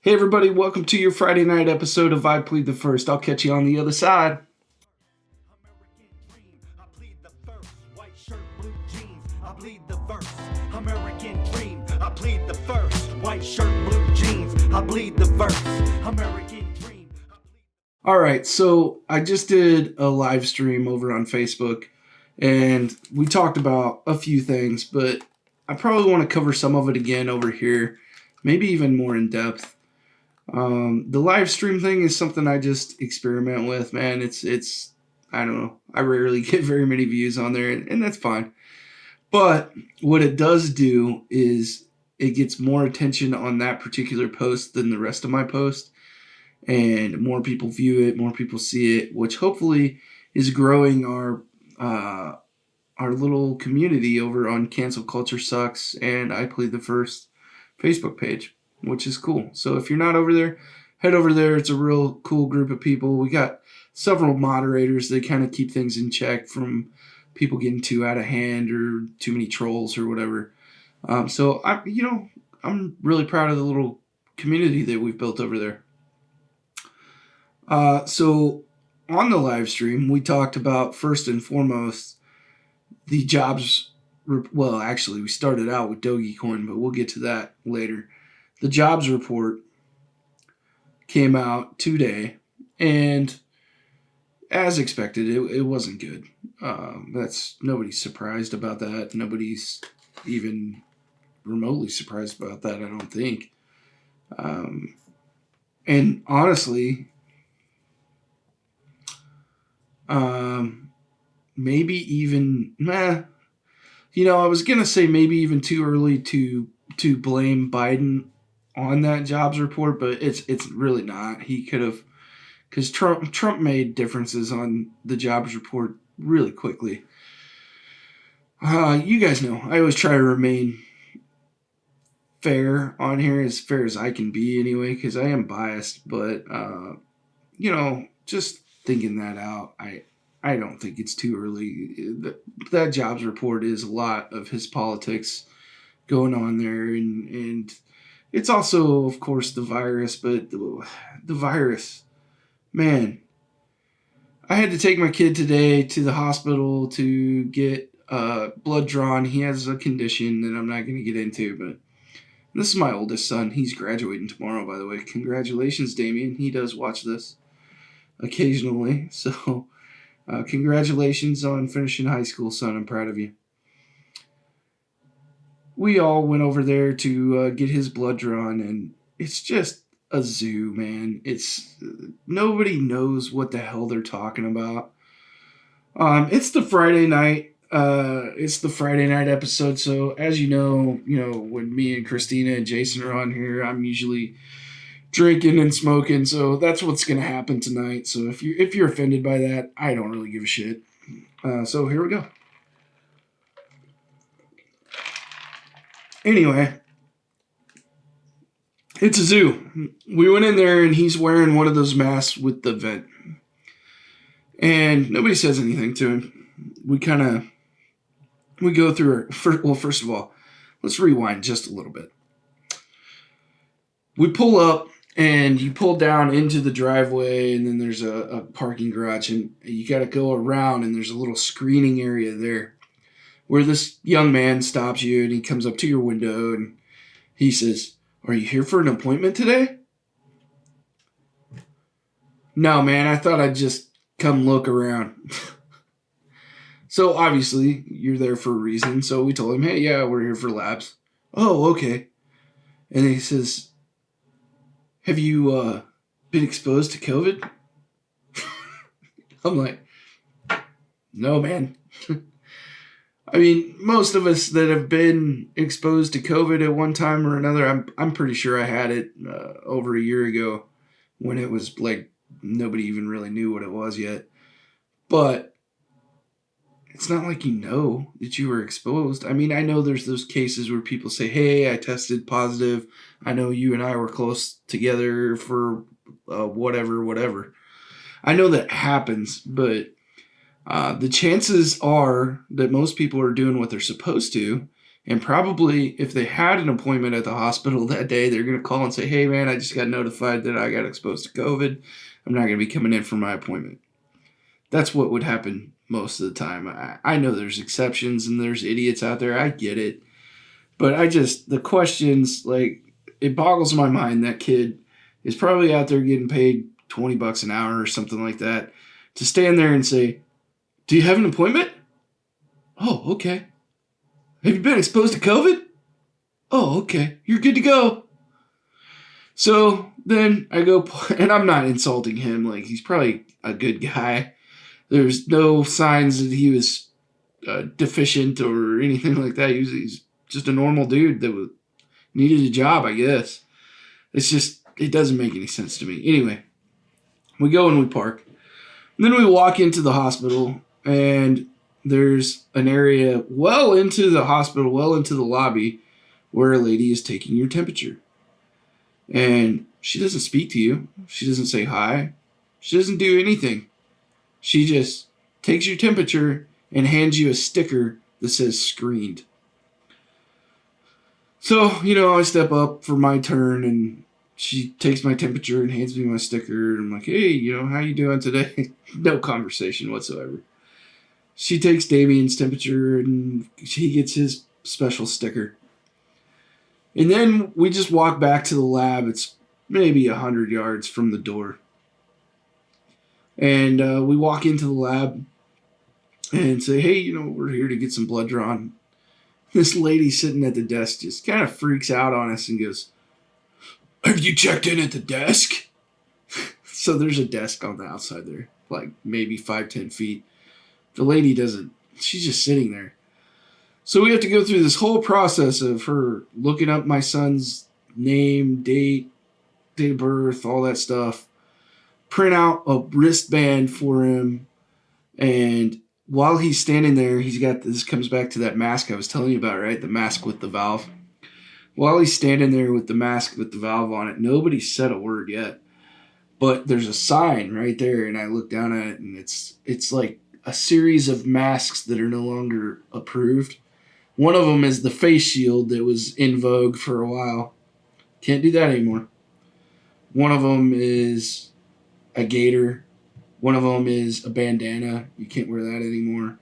Hey everybody, welcome to your Friday night episode of I Plead the First. I'll catch you on the other side. American dream, I plead the first. White shirt, blue jeans, I plead the first. American dream, I plead the first. White shirt, blue jeans, I plead the first. American dream. All right, so I just did a live stream over on Facebook, and we talked about a few things, but I probably want to cover some of it again over here, maybe even more in depth. The live stream thing is something I just experiment with, man. It's I don't know. I rarely get very many views on there, and that's fine. But what it does do is it gets more attention on that particular post than the rest of my post, and more people view it, more people see it, which hopefully is growing our little community over on Cancel Culture Sucks and I Plead the First Facebook page, which is cool. So if you're not over there, head over there. It's a real cool group of people. We got several moderators that kind of keep things in check from people getting too out of hand or too many trolls or whatever. So I'm really proud of the little community that we've built over there. So on the live stream, we talked about first and foremost the jobs. Well, actually, we started out with Dogecoin, but we'll get to that later. The jobs report came out today, and as expected, it wasn't good. Nobody's surprised about that. Nobody's even remotely surprised about that, I don't think. And honestly, maybe even, I was going to say maybe even too early to blame Biden on that jobs report, but it's really not. He could have, because Trump made differences on the jobs report really quickly. You guys know I always try to remain fair on here, as fair as I can be anyway, because I am biased. But just thinking that out, I don't think it's too early. That jobs report is a lot of his politics going on there, and it's also, of course, the virus. But the virus, man, I had to take my kid today to the hospital to get blood drawn. He has a condition that I'm not going to get into, but this is my oldest son. He's graduating tomorrow, by the way. Congratulations, Damien. He does watch this occasionally, so congratulations on finishing high school, son. I'm proud of you. We all went over there to get his blood drawn, and it's just a zoo, man. It's nobody knows what the hell they're talking about. It's the Friday night. It's the Friday night episode. So as you know, when me and Christina and Jason are on here, I'm usually drinking and smoking. So that's what's gonna happen tonight. So if you're offended by that, I don't really give a shit. So here we go. Anyway, it's a zoo. We went in there and he's wearing one of those masks with the vent. And nobody says anything to him. We go through first of all, let's rewind just a little bit. We pull up and you pull down into the driveway, and then there's a parking garage, and you got to go around, and there's a little screening area there where this young man stops you, and he comes up to your window and he says, "Are you here for an appointment today?" "No, man, I thought I'd just come look around." So obviously you're there for a reason. So we told him, "Hey, yeah, we're here for labs." "Oh, okay." And he says, "Have you been exposed to COVID?" I'm like, "No, man." I mean, most of us that have been exposed to COVID at one time or another, I'm pretty sure I had it over a year ago when it was like nobody even really knew what it was yet. But it's not like that you were exposed. I mean, I know there's those cases where people say, "Hey, I tested positive. I know you and I were close together for whatever." I know that happens, but the chances are that most people are doing what they're supposed to, And probably if they had an appointment at the hospital that day, they're going to call and say, hey, man, I just got notified that I got exposed to COVID. I'm not going to be coming in for my appointment. That's what would happen most of the time. I know there's exceptions and there's idiots out there. I get it. But the questions, like, it boggles my mind that kid is probably out there getting paid $20 an hour or something like that to stand there and say, do you have an appointment? Oh, okay. Have you been exposed to COVID? Oh, okay. You're good to go. So then I go, and I'm not insulting him. Like, he's probably a good guy. There's no signs that he was deficient or anything like that. He's just a normal dude that needed a job, I guess. It doesn't make any sense to me. Anyway, we go and we park. And then we walk into the hospital, and there's an area well into the hospital, well into the lobby, where a lady is taking your temperature. And she doesn't speak to you. She doesn't say hi. She doesn't do anything. She just takes your temperature and hands you a sticker that says screened. So, I step up for my turn, and she takes my temperature and hands me my sticker. And I'm like, hey, how you doing today? No conversation whatsoever. She takes Damien's temperature, and he gets his special sticker. And then we just walk back to the lab. It's maybe 100 yards from the door. And we walk into the lab and say, hey, we're here to get some blood drawn. This lady sitting at the desk just kind of freaks out on us and goes, have you checked in at the desk? So there's a desk on the outside there, like maybe 5-10 feet. The lady doesn't, she's just sitting there. So we have to go through this whole process of her looking up my son's name, date of birth, all that stuff. Print out a wristband for him. And while he's standing there, he's got, this comes back to that mask I was telling you about, right? The mask with the valve. While he's standing there with the mask with the valve on it, nobody said a word yet. But there's a sign right there, and I look down at it, and it's like a series of masks that are no longer approved. One of them is the face shield that was in vogue for a while. Can't do that anymore. One of them is a gaiter. One of them is a bandana. You can't wear that anymore.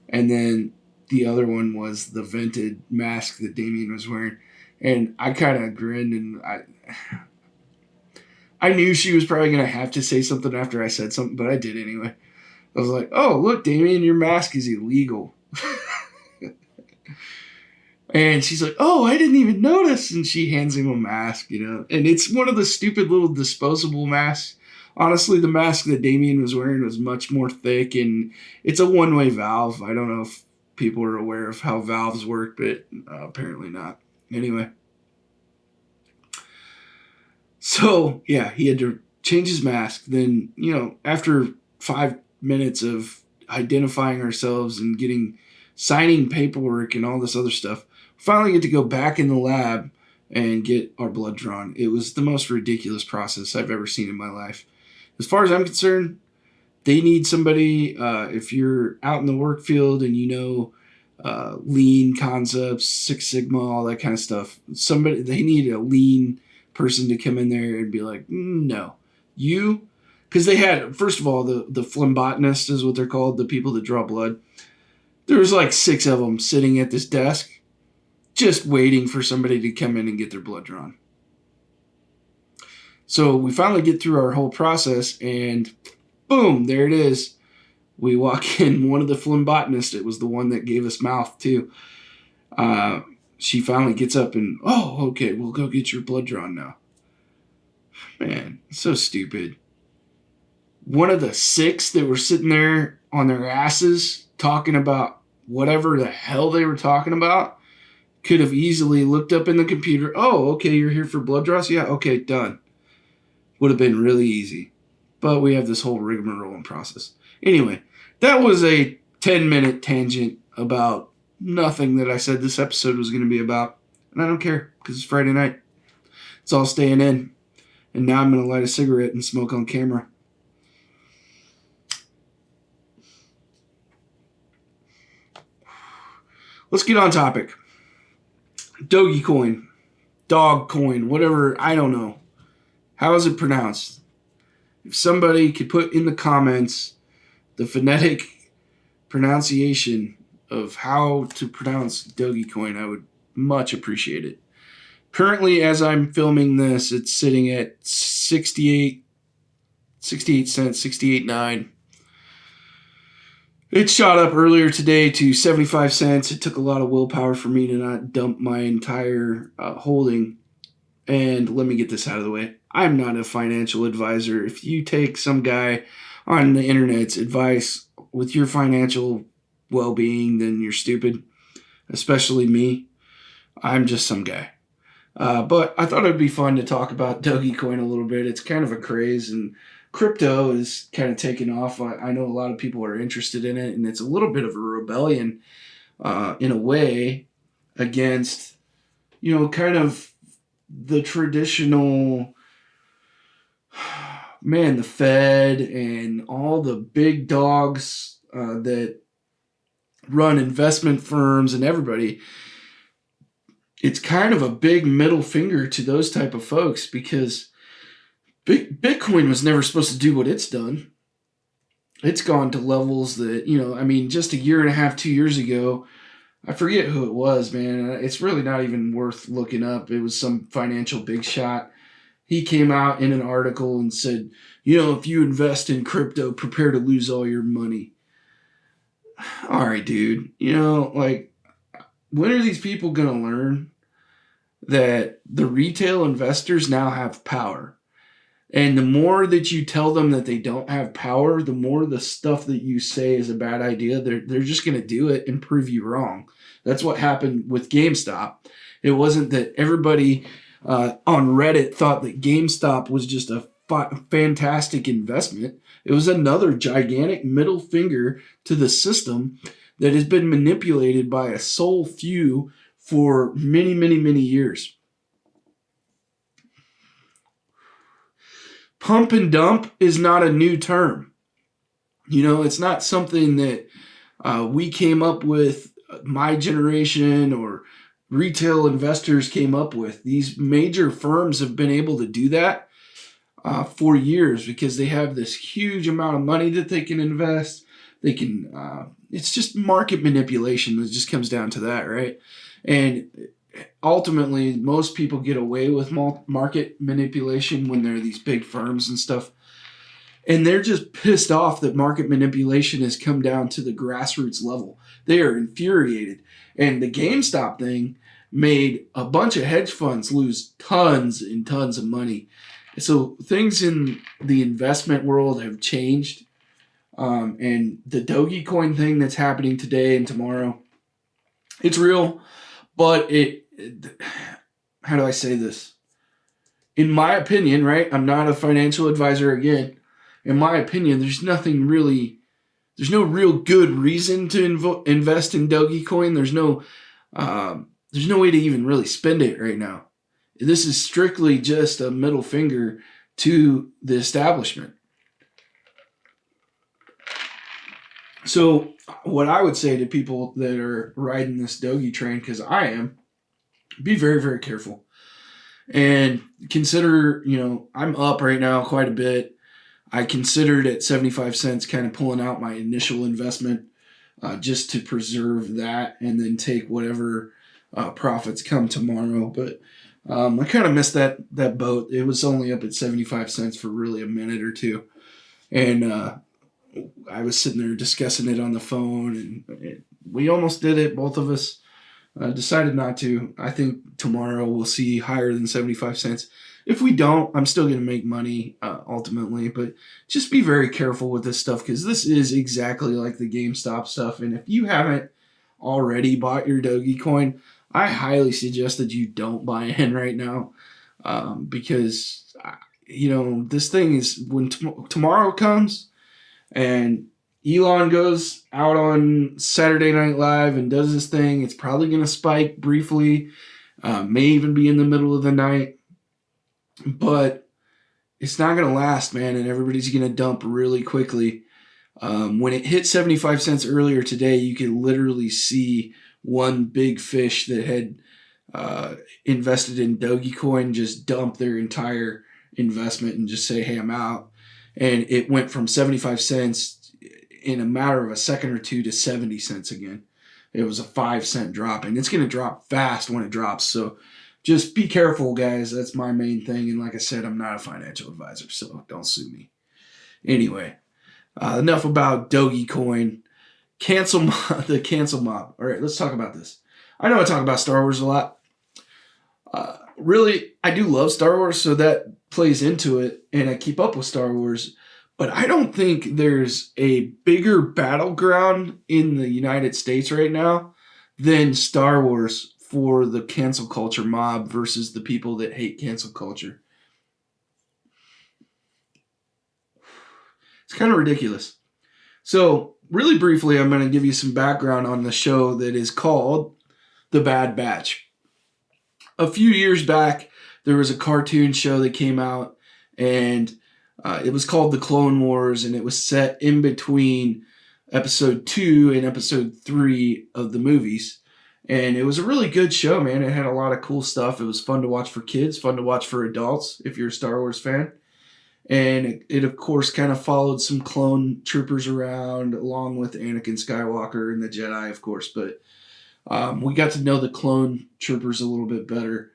And then the other one was the vented mask that Damien was wearing. And I kind of grinned, and I knew she was probably going to have to say something after I said something, but I did anyway. I was like, oh, look, Damien, your mask is illegal. And she's like, oh, I didn't even notice. And she hands him a mask, And it's one of the stupid little disposable masks. Honestly, the mask that Damien was wearing was much more thick, and it's a one-way valve. I don't know if people are aware of how valves work, but apparently not. Anyway. So, yeah, he had to change his mask. Then, after 5 minutes of identifying ourselves and signing paperwork and all this other stuff, finally get to go back in the lab and get our blood drawn. It was the most ridiculous process I've ever seen in my life. As far as I'm concerned, they need somebody, if you're out in the work field and lean concepts, Six Sigma, all that kind of stuff, they need a lean person to come in there and be like, no, because they had, first of all, the phlebotomist is what they're called, the people that draw blood. There was like 6 of them sitting at this desk just waiting for somebody to come in and get their blood drawn. So we finally get through our whole process, and boom, there it is. We walk in. One of the phlebotomists, it was the one that gave us mouth too. She finally gets up and, oh, okay, we'll go get your blood drawn now. Man, so stupid. One of the 6 that were sitting there on their asses talking about whatever the hell they were talking about could have easily looked up in the computer. Oh, okay, you're here for blood draws? Yeah, okay, done. Would have been really easy. But we have this whole rigmarole process. Anyway, that was a 10-minute tangent about nothing that I said this episode was going to be about. And I don't care, because it's Friday night. It's all staying in. And now I'm going to light a cigarette and smoke on camera. Let's get on topic. Dogecoin, Dog Coin, whatever, I don't know. How is it pronounced? If somebody could put in the comments the phonetic pronunciation of how to pronounce Dogecoin, I would much appreciate it. Currently, as I'm filming this, it's sitting at 68 cents, 68.9. It shot up earlier today to 75 cents. It took a lot of willpower for me to not dump my entire holding. And let me get this out of the way. I'm not a financial advisor. If you take some guy on the internet's advice with your financial well-being, then you're stupid, especially me. I'm just some guy. But I thought it'd be fun to talk about Dogecoin a little bit. It's kind of a craze, and crypto is kind of taking off. I know a lot of people are interested in it, and it's a little bit of a rebellion in a way against, kind of the traditional, the Fed and all the big dogs that run investment firms and everybody. It's kind of a big middle finger to those type of folks, because Bitcoin was never supposed to do what it's done. It's gone to levels that, just a year and a half, 2 years ago, I forget who it was, man. It's really not even worth looking up. It was some financial big shot. He came out in an article and said, if you invest in crypto, prepare to lose all your money. All right, dude. When are these people going to learn that the retail investors now have power? And the more that you tell them that they don't have power, the more the stuff that you say is a bad idea. They're just going to do it and prove you wrong. That's what happened with GameStop. It wasn't that everybody on Reddit thought that GameStop was just a fantastic investment. It was another gigantic middle finger to the system that has been manipulated by a sole few for many, many, many years. Pump and dump is not a new term. It's not something that we came up with, my generation or retail investors came up with. These major firms have been able to do that for years because they have this huge amount of money that they can invest. They can, it's just market manipulation. It just comes down to that, right? And ultimately, most people get away with market manipulation when they're these big firms and stuff. And they're just pissed off that market manipulation has come down to the grassroots level. They are infuriated. And the GameStop thing made a bunch of hedge funds lose tons and tons of money. So things in the investment world have changed. And the Dogecoin thing that's happening today and tomorrow, it's real. But how do I say this? In my opinion, right? I'm not a financial advisor again. In my opinion, there's no real good reason to invest in Dogecoin. There's no way to even really spend it right now. This is strictly just a middle finger to the establishment. So what I would say to people that are riding this Doge train, because I am, be very, very careful. And consider, I'm up right now quite a bit. I considered at 75 cents kind of pulling out my initial investment just to preserve that and then take whatever profits come tomorrow. But I kind of missed that boat. It was only up at 75 cents for really a minute or two. And I was sitting there discussing it on the phone, and we almost did it, both of us. Decided not to. I think tomorrow we'll see higher than 75 cents. If we don't, I'm still going to make money ultimately, but just be very careful with this stuff because this is exactly like the GameStop stuff. And if you haven't already bought your Dogecoin, I highly suggest that you don't buy in right now because, this thing is when tomorrow comes and Elon goes out on Saturday Night Live and does this thing, it's probably going to spike briefly, may even be in the middle of the night. But it's not going to last, man, and everybody's going to dump really quickly. When it hit 75 cents earlier today, you could literally see one big fish that had invested in Dogecoin just dump their entire investment and just say, hey, I'm out. And it went from 75 cents in a matter of a second or two to 70 cents again. It was a 5 cent drop, and it's going to drop fast when it drops. So just be careful, guys. That's my main thing. And like I said, I'm not a financial advisor, so don't sue me. Anyway, enough about Dogecoin. The cancel mob. All right, let's talk about this. I know I talk about Star Wars a lot. Really, I do love Star Wars, so that plays into it, and I keep up with Star Wars. But I don't think there's a bigger battleground in the United States right now than Star Wars for the cancel culture mob versus the people that hate cancel culture. It's kind of ridiculous. So, really briefly, I'm going to give you some background on the show that is called The Bad Batch. A few years back, there was a cartoon show that came out, and it was called The Clone Wars, and it was set in between episode 2 and episode 3 of the movies. And it was a really good show, man. It had a lot of cool stuff. It was fun to watch for kids, fun to watch for adults if you're a Star Wars fan. And it of course, kind of followed some clone troopers around, along with Anakin Skywalker and the Jedi, of course. But we got to know the clone troopers a little bit better.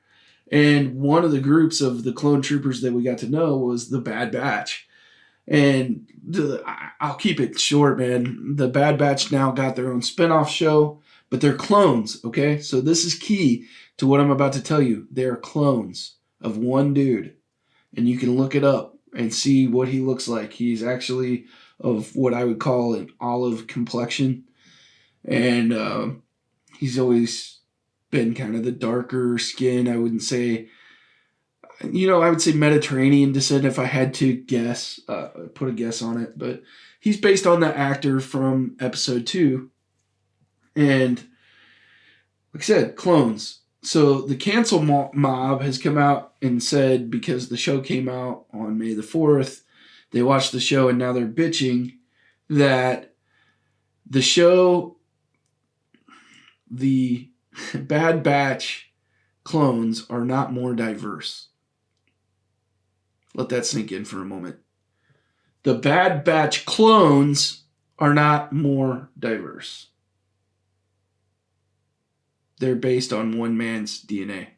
And one of the groups of the clone troopers that we got to know was the Bad Batch. And I'll keep it short, man. The Bad Batch now got their own spinoff show, but they're clones, okay? So this is key to what I'm about to tell you. They're clones of one dude. And you can look it up and see what he looks like. He's actually of what I would call an olive complexion. And he's always been kind of the darker skin. I wouldn't say, I would say Mediterranean descent if I had to guess, put a guess on it. But he's based on the actor from episode 2. And like I said, clones. So the cancel mob has come out and said, because the show came out on May the 4th, they watched the show and now they're bitching that the show, the Bad Batch clones are not more diverse. Let that sink in for a moment. The Bad Batch clones are not more diverse. They're based on one man's DNA,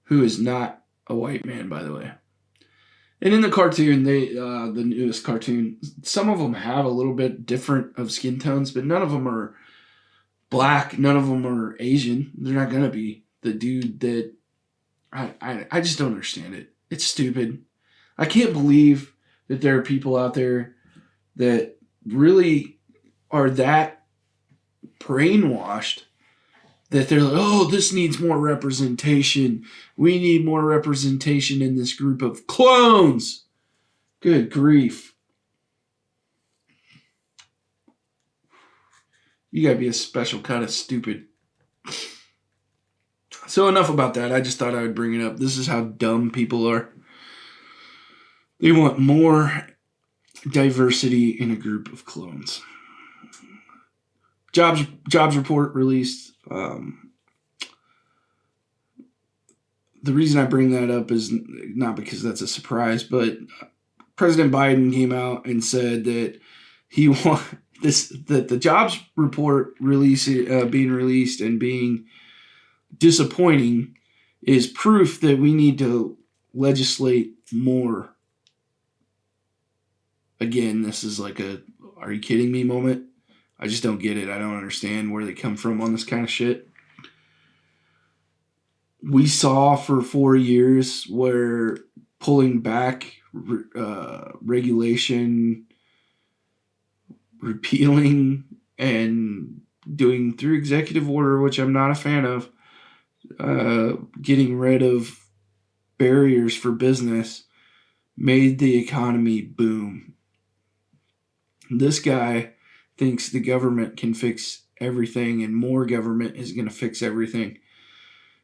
who is not a white man, by the way. And in the cartoon, the newest cartoon, some of them have a little bit different of skin tones, but none of them are black. None of them are Asian. They're not going to be. The dude that... I just don't understand it. It's stupid. I can't believe that there are people out there that really are that brainwashed that they're like, oh, this needs more representation. We need more representation in this group of clones. Good grief. You gotta be a special kind of stupid. So enough about that. I just thought I would bring it up. This is how dumb people are. They want more diversity in a group of clones. Jobs report released. The reason I bring that up is not because that's a surprise, but President Biden came out and said that that the jobs report being released and being disappointing is proof that we need to legislate more. Again, this is like a "are you kidding me" moment. I just don't get it. I don't understand where they come from on this kind of shit. We saw for 4 years where pulling back regulation, repealing, and doing through executive order, which I'm not a fan of, getting rid of barriers for business, made the economy boom. This guy thinks the government can fix everything and more government is going to fix everything.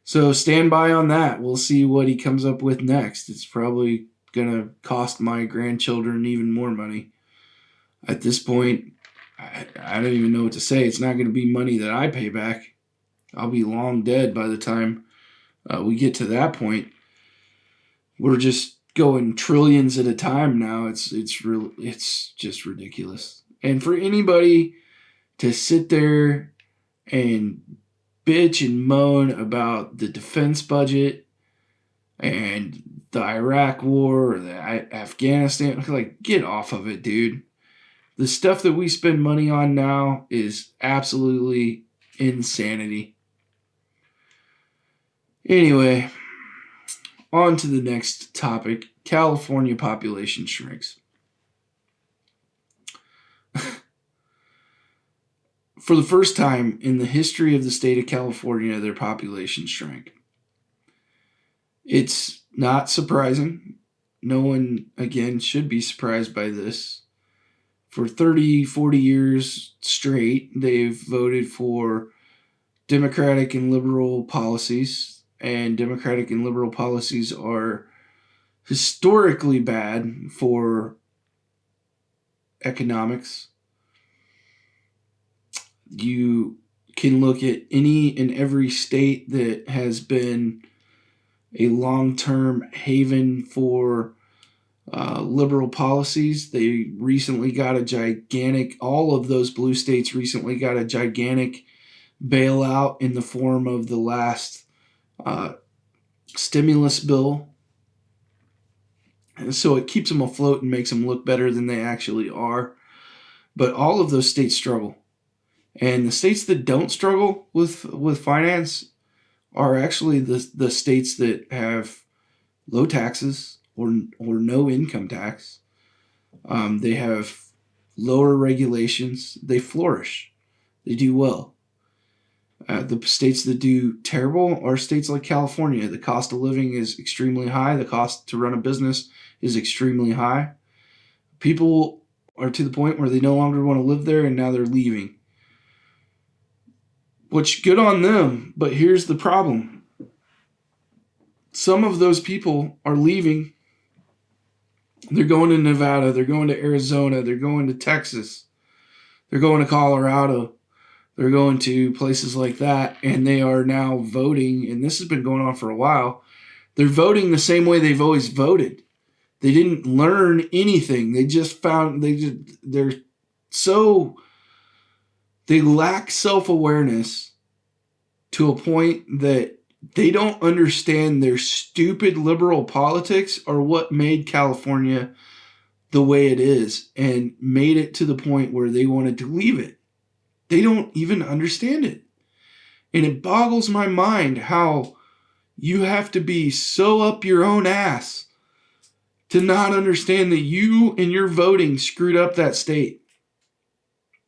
So stand by on that. We'll see what he comes up with next. It's probably going to cost my grandchildren even more money. At this point, I don't even know what to say. It's not going to be money that I pay back. I'll be long dead by the time we get to that point. We're just going trillions at a time now. It's just ridiculous. And for anybody to sit there and bitch and moan about the defense budget and the Iraq war or the Afghanistan, like, get off of it, dude. The stuff that we spend money on now is absolutely insanity. Anyway, on to the next topic. California population shrinks. For the first time in the history of the state of California, their population shrank. It's not surprising. No one, again, should be surprised by this. For 30, 40 years straight, they've voted for Democratic and liberal policies, and Democratic and liberal policies are historically bad for economics. You can look at any and every state that has been a long-term haven for liberal policies. They recently got all of those blue states recently got a gigantic bailout in the form of the last stimulus bill. And so it keeps them afloat and makes them look better than they actually are. But all of those states struggle. And the states that don't struggle with finance are actually the states that have low taxes or no income tax. They have lower regulations. They flourish. They do well. The states that do terrible are states like California. The cost of living is extremely high. The cost to run a business is extremely high. People are to the point where they no longer want to live there, and now they're leaving. Which, good on them, but here's the problem. Some of those people are leaving. They're going to Nevada, they're going to Arizona, they're going to Texas, they're going to Colorado, they're going to places like that, and they are now voting, and this has been going on for a while. They're voting the same way they've always voted. They didn't learn anything. They just they lack self-awareness to a point that they don't understand their stupid liberal politics are what made California the way it is and made it to the point where they wanted to leave it. They don't even understand it. And it boggles my mind how you have to be so up your own ass to not understand that you and your voting screwed up that state.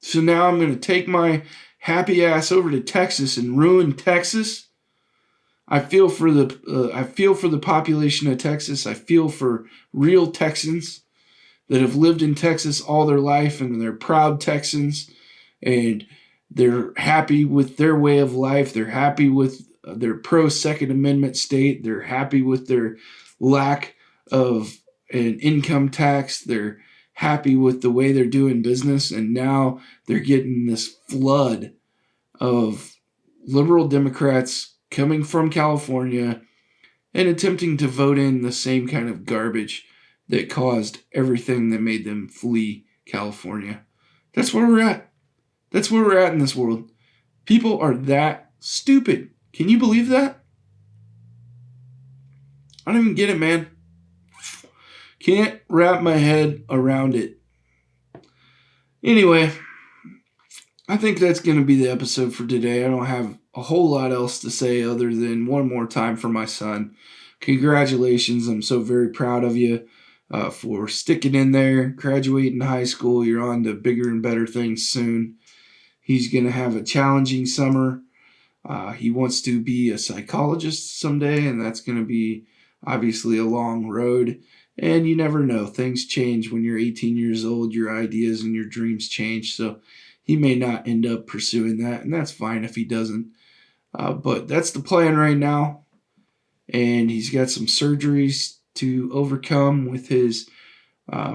So now I'm going to take my happy ass over to Texas and ruin Texas. I feel for the population of Texas. I feel for real Texans that have lived in Texas all their life, and they're proud Texans, and they're happy with their way of life. They're happy with their pro-Second Amendment state. They're happy with their lack of an income tax. They're happy with the way they're doing business, and now they're getting this flood of liberal Democrats coming from California and attempting to vote in the same kind of garbage that caused everything that made them flee California. That's where we're at. That's where we're at in this world. People are that stupid. Can you believe that? I don't even get it, man. Can't wrap my head around it. Anyway, I think that's going to be the episode for today. I don't have a whole lot else to say other than one more time for my son. Congratulations. I'm so very proud of you for sticking in there, graduating high school. You're on to bigger and better things soon. He's going to have a challenging summer. He wants to be a psychologist someday, and that's going to be obviously a long road. And you never know. Things change when you're 18 years old. Your ideas and your dreams change. So he may not end up pursuing that, and that's fine if he doesn't. But that's the plan right now. And he's got some surgeries to overcome with his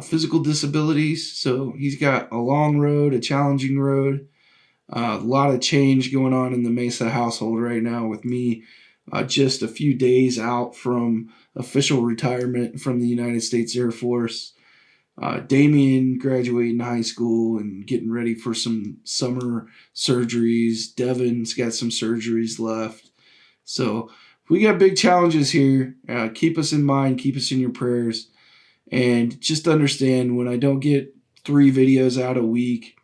physical disabilities. So he's got a long road, a challenging road. A lot of change going on in the Mesa household right now with me just a few days out from official retirement from the United States Air Force. Damien graduating high school and getting ready for some summer surgeries. Devin's got some surgeries left. So we got big challenges here. Keep us in mind. Keep us in your prayers. And just understand, when I don't get 3 videos out a week,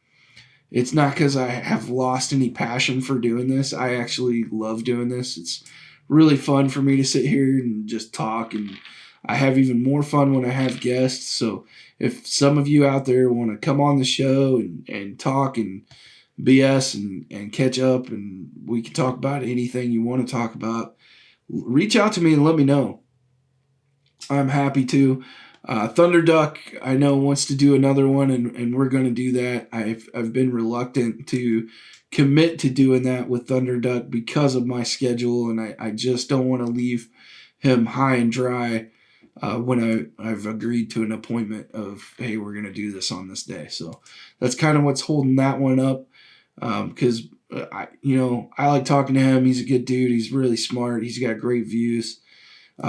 it's not because I have lost any passion for doing this. I actually love doing this. It's really fun for me to sit here and just talk, and I have even more fun when I have guests. So if some of you out there want to come on the show and talk and BS and catch up, and we can talk about anything you want to talk about, reach out to me and let me know. I'm happy to. Thunderduck, I know, wants to do another one, and we're going to do that. I've been reluctant to commit to doing that with Thunderduck because of my schedule, and I just don't want to leave him high and dry when I've agreed to an appointment of, hey, we're going to do this on this day. So that's kind of what's holding that one up, because I like talking to him. He's a good dude. He's really smart. He's got great views.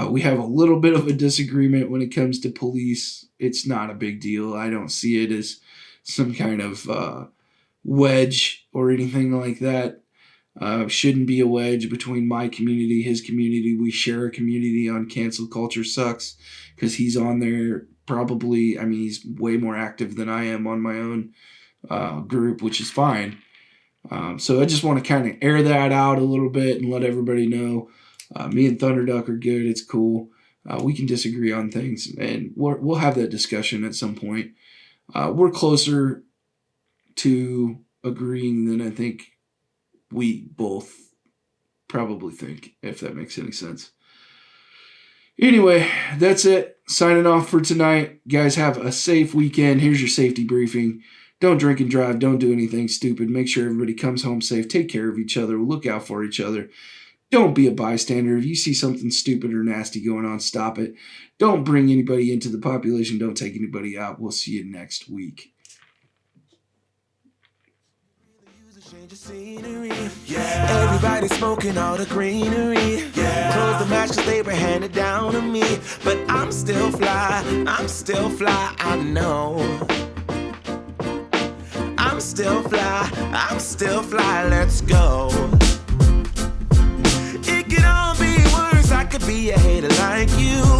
We have a little bit of a disagreement when it comes to police. It's not a big deal. I don't see it as some kind of wedge or anything like that. Shouldn't be a wedge between my community, his community. We share a community on Cancel Culture Sucks, because he's on there probably. I mean, he's way more active than I am on my own group, which is fine. So I just want to kind of air that out a little bit and let everybody know. Me and Thunderduck are good. It's cool. We can disagree on things, and we'll have that discussion at some point. We're closer to agreeing than I think we both probably think, if that makes any sense. Anyway, that's it. Signing off for tonight. Guys, have a safe weekend. Here's your safety briefing. Don't drink and drive. Don't do anything stupid. Make sure everybody comes home safe. Take care of each other. Look out for each other. Don't be a bystander. If you see something stupid or nasty going on, stop it. Don't bring anybody into the population. Don't take anybody out. We'll see you next week. Yeah. Everybody smoking all the greenery. Yeah. Close the match 'cause they were handed down to me. But I'm still fly, I know. I'm still fly, let's go. It could all be worse, I could be a hater like you.